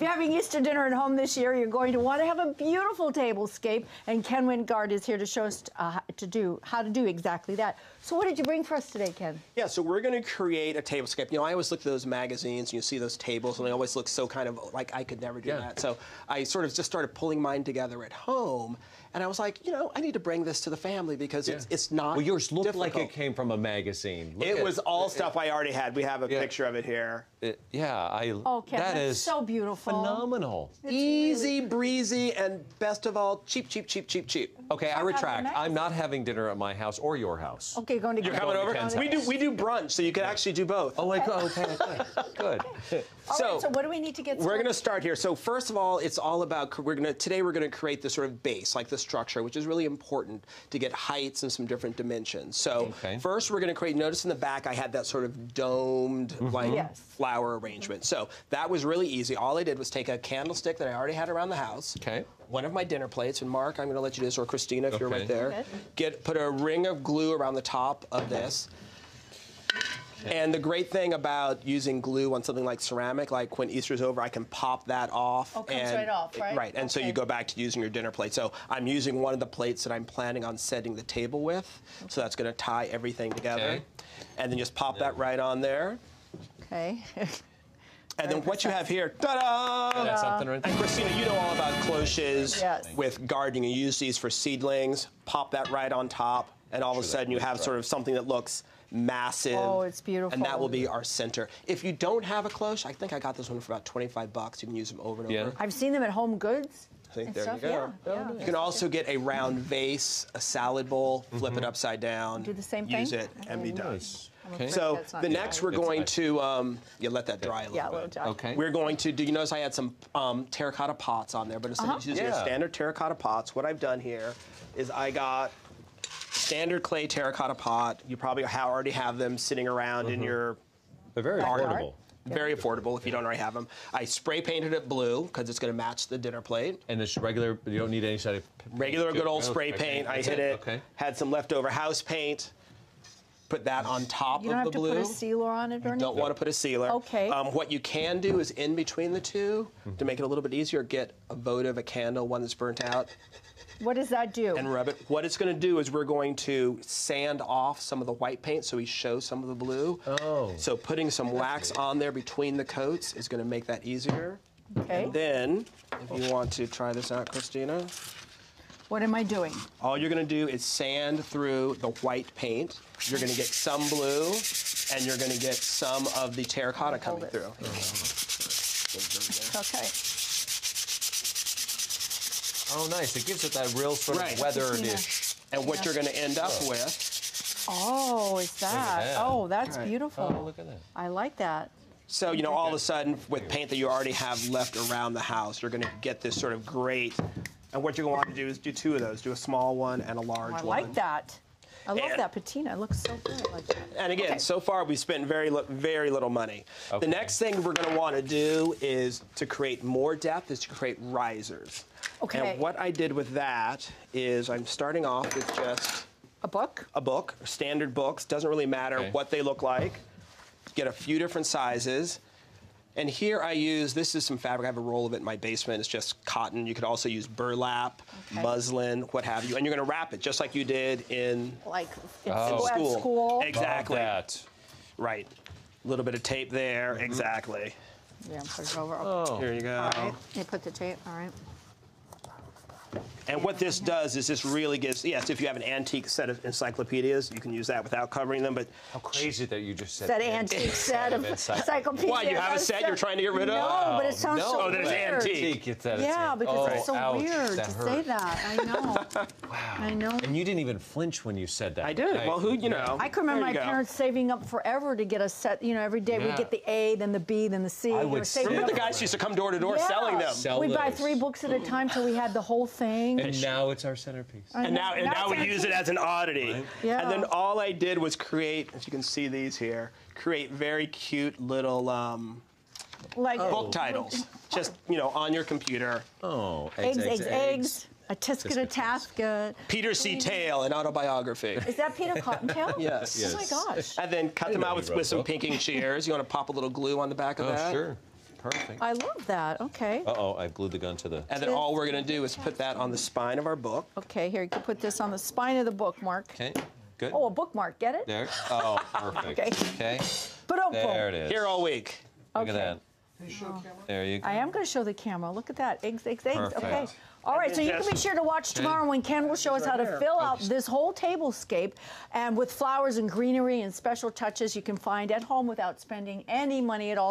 you're having Easter dinner at home this year, you're going to want to have a beautiful tablescape, and Ken Wingard is here to show us how to do exactly that. So what did you bring for us today, Ken? Yeah, so we're going to create a tablescape. You know, I always look at those magazines, and you see those tables, and they always look so kind of like I could never do that. So I sort of just started pulling mine together at home, and I was like, you know, I need to bring this to the family because it's not Well, yours looked difficult. like it came from a magazine. It was all stuff I already had. We have a picture of it here. Oh, Ken, that that's is so beautiful. phenomenal. Easy, breezy, and best of all, cheap, cheap, cheap, cheap, cheap. Okay, I retract. I'm not having dinner at my house or your house. Okay, going to You're coming over? Ken's We do brunch, so you can actually do both. Oh, like, okay, good. So what do we need to get started? We're going to start here. So first of all, it's all about, today we're going to create this sort of base, like the structure, which is really important to get heights and some different dimensions. So first we're going to create, notice in the back I had that sort of domed, like flower arrangement. So that was really easy. All I did was take a candlestick that I already had around the house. One of my dinner plates, and Mark, I'm going to let you do this, or Christina, if you're right there. Put a ring of glue around the top of this. And the great thing about using glue on something like ceramic, like when Easter's over, I can pop that off. Oh, comes right off, right? Right, and so you go back to using your dinner plate. So I'm using one of the plates that I'm planning on setting the table with. So that's going to tie everything together. And then just pop that right on there. Okay. And then what you have here, ta-da! That's something right there. And Christina, you know all about cloches with gardening. You use these for seedlings. Pop that right on top, and all of a sudden you have sort of something that looks massive. Oh, it's beautiful. And that will be our center. If you don't have a cloche, I think I got this one for about 25 bucks. You can use them over and over. I've seen them at Home Goods. See, there you go. You can also get a round vase, a salad bowl, flip it upside down. Do the same thing? Use it, and be done. Okay. So the next we're going to, let that dry a little bit. Okay. We're going to, do you notice I had some terracotta pots on there, but instead of using your standard terracotta pots, what I've done here is I got standard clay terracotta pot. You probably already have them sitting around in your They're very affordable. Very affordable if you don't already have them. I spray painted it blue because it's going to match the dinner plate. And this regular, you don't need any sort of... Regular good old spray paint. I hit it, had some leftover house paint, put that on top of the blue. You don't have to put a sealer on it or anything? Don't want to put a sealer. Okay. What you can do is in between the two, to make it a little bit easier, get a votive, a candle, one that's burnt out. What does that do? And rub it. What it's going to do is we're going to sand off some of the white paint so we show some of the blue. Oh. So putting some wax on there between the coats is going to make that easier. Okay. And then, if you want to try this out, Christina. What am I doing? All you're going to do is sand through the white paint. You're going to get some blue, and you're going to get some of the terracotta coming through. Okay. Oh, nice. It gives it that real sort of weathered-ish. And what you're going to end up with... Oh, is that? Oh, that's beautiful. Oh, look at that. I like that. So, you know, all of a sudden, with paint that you already have left around the house, you're going to get this sort of great... And what you're going to want to do is do two of those. Do a small one and a large one. I like that. I love that patina. It looks so good. I like that. And again, so far we've spent very little money. The next thing we're going to want to do is to create more depth, is to create risers. Okay. And what I did with that is I'm starting off with just... A book? A book. Standard books. Doesn't really matter what they look like. Get a few different sizes. And here I use, this is some fabric. I have a roll of it in my basement. It's just cotton. You could also use burlap, muslin, what have you. And you're going to wrap it just like you did in school. Exactly. Love that. Right. A little bit of tape there. Exactly. Yeah, put it over. Okay. Here you go. All right. You put the tape. All right. And what this does is this really gives, yes, if you have an antique set of encyclopedias, you can use that without covering them, but... How crazy that you just said that antique set of encyclopedias. Why, you have a set you're trying to get rid of? No, but it sounds so weird. Oh, that it's antique. Yeah, because it's so weird to say that. I know. Wow. I know. And you didn't even flinch when you said that. I did. Well, who, you know. I can remember my parents saving up forever to get a set. You know, every day we'd get the A, then the B, then the C. I would remember the guys used to come door to door selling them. We'd buy 3 books at a time till we had the whole thing. And now it's our centerpiece. And now we use it as an oddity. Right. Yeah. And then all I did was create, as you can see these here, create very cute little book titles. Just, you know, on your computer. Oh, eggs. A Tisket, a Tasket. Peter C. Tale, an autobiography. Is that Peter Cottontail? Yes. Oh my gosh. And then cut them out with some pinking shears. You want to pop a little glue on the back of that? Sure. perfect. I love that. Okay. Uh-oh, I glued the gun to the... And then all we're going to do is put that on the spine of our book. Okay, here, you can put this on the spine of the bookmark. Okay, good. Oh, a bookmark, get it? There. Oh, perfect. Okay. Okay. Ba-dum-bum. There it is. Here all week. Look Okay. at that. There you go. I am going to show the camera. Look at that. Eggs, eggs, eggs. Perfect. Okay. All right, so you can be sure to watch tomorrow when Ken will show us how to fill out this whole tablescape, and with flowers and greenery and special touches you can find at home without spending any money at all.